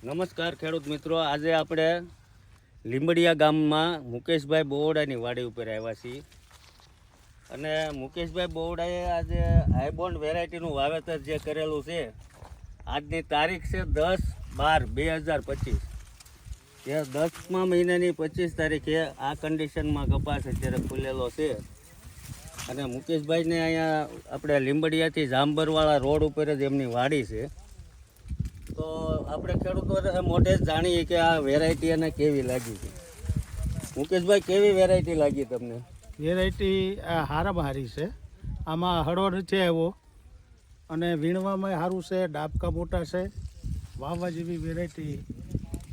નમસ્કાર ખેડૂત મિત્રો, આજે આપણે લીંબડિયા ગામમાં મુકેશભાઈ બોવડાની વાડી ઉપર આવ્યા છીએ અને મુકેશભાઈ બોવડાએ આજે હાઈબોન્ડ વેરાયટીનું વાવેતર જે કરેલું છે, આજની તારીખ છે 10/12/2025. જે 10મા મહિનાની 25 તારીખે આ કન્ડિશનમાં કપાસ અત્યારે ખુલેલો છે અને મુકેશભાઈને અહીંયા આપણે લીંબડિયાથી જાંબરવાળા રોડ ઉપર જ એમની વાડી છે. તો આપણે ખેડૂતો મોઢે જ જાણીએ કે આ વેરાયટી એને કેવી લાગી છે. મુકેશભાઈ, કેવી વેરાયટી લાગી તમને? વેરાયટી આ હારામાં હારી છે. આમાં હળો નથી આવ્યો અને વીણવામાં સારું છે, ડાબકા મોટા છે, વાવવા જેવી વેરાયટી.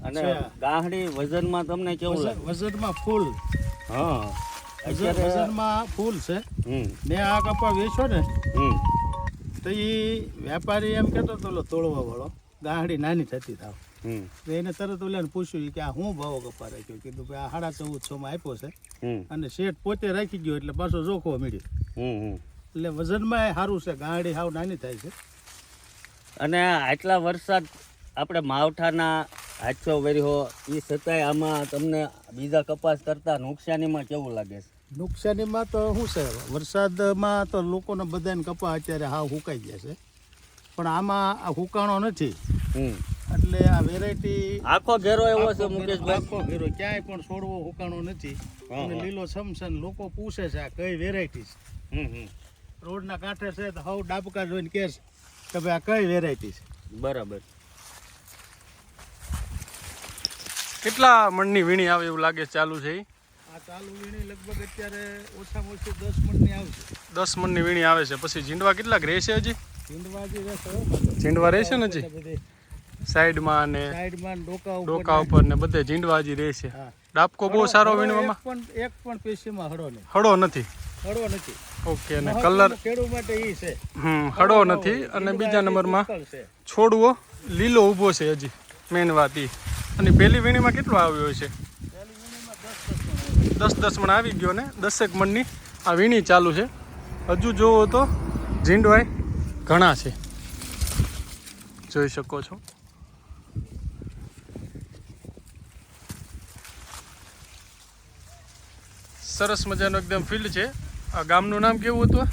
અને ગાંહડી વજનમાં તમને કેવું લાગે? વજનમાં ફૂલ. હા, વજનમાં ફૂલ છે. મેં આ કપા વેચ્યો ને તો એ વેપારી એમ કહેતો હતો તોડવા વાળો, ગાંહડી નાની થતી થાવ. તો એને તરત ઓલાને પૂછ્યું કે આ શું ભાવ કપા રાખ્યો? કીધું કે આ 1450 આપ્યો છે અને શેઠ પોતે રાખી ગયો એટલે પાછો જોખવા મળ્યો. એટલે વજનમાં સારું છે, ગાંહડી હાવ નાની થાય છે. અને આટલા વરસાદ આપણે માવઠાના આછો વર્યો એ છતાંય આમાં તમને બીજા કપાસ કરતાં નુકસાનીમાં કેવું લાગે છે? નુકસાનીમાં તો શું છે, વરસાદમાં તો લોકોને બધાને કપા અત્યારે હાવ હુકાઈ ગયા છે, પણ આમાં આ હુકાણો નથી. એટલે આ વેરાયટી આખો ઘેરો એવો છે મુકેશભાઈ, આખો ઘેરો, ક્યાંય પણ છોડવો હુકાણો નથી અને લીલો છમછમ. લોકો પૂછે છે આ કઈ વેરાયટી છે. રોડના કાંઠે છે તો હાવ ડાબકા જોઈને કહે છે કે ભાઈ આ કઈ વેરાયટી છે. બરાબર. કેટલા મણની વીણી આવે એવું લાગે ચાલુ છે? આ ચાલુ વીણી લગભગ અત્યારે ઓછામાં ઓછી 10 મણની આવશે. 10 મણની વીણી આવે છે. પછી ઝીંડવા કેટલાક રહેશે હજી? ઝીંડવા રહેશે ને હજી સાઈડમાં અને ડોકા ઉપર ને બધે ઝીંડવા હજી રહેશે. ડાબકો બહુ સારો વીણવામાં? એક પણ પેશીમાં હળો નહીં. હળો નથી? હળો નથી. ઓકે. અને કલર ખેડૂત માટે ઈ છે. હળો નથી. અને બીજા નંબરમાં છોડવો લીલો ઊભો છે હજી, મેન વાત ઈ. અને પહેલી વીણીમાં કેટલો આવ્યો છે? 10 મણ આવી ગયો ને 10 મણની આ વીણી ચાલુ છે. હજુ જોવો તો ઝીંડવાય ઘણા છે, જોઈ શકો છો. સરસ મજાનો એકદમ ફિલ્ડ છે. આ ગામનું નામ કેવું હતું?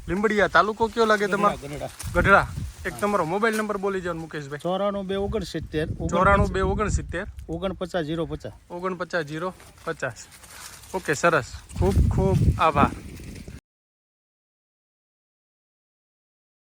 લીંબડિયા. તાલુકો કયો લાગે તમારો? ગઢડા. એક તમારો મોબાઈલ નંબર બોલી જાવ મુકેશભાઈ. 94 269 49 050. ઓકે, સરસ. ખૂબ ખૂબ આભાર.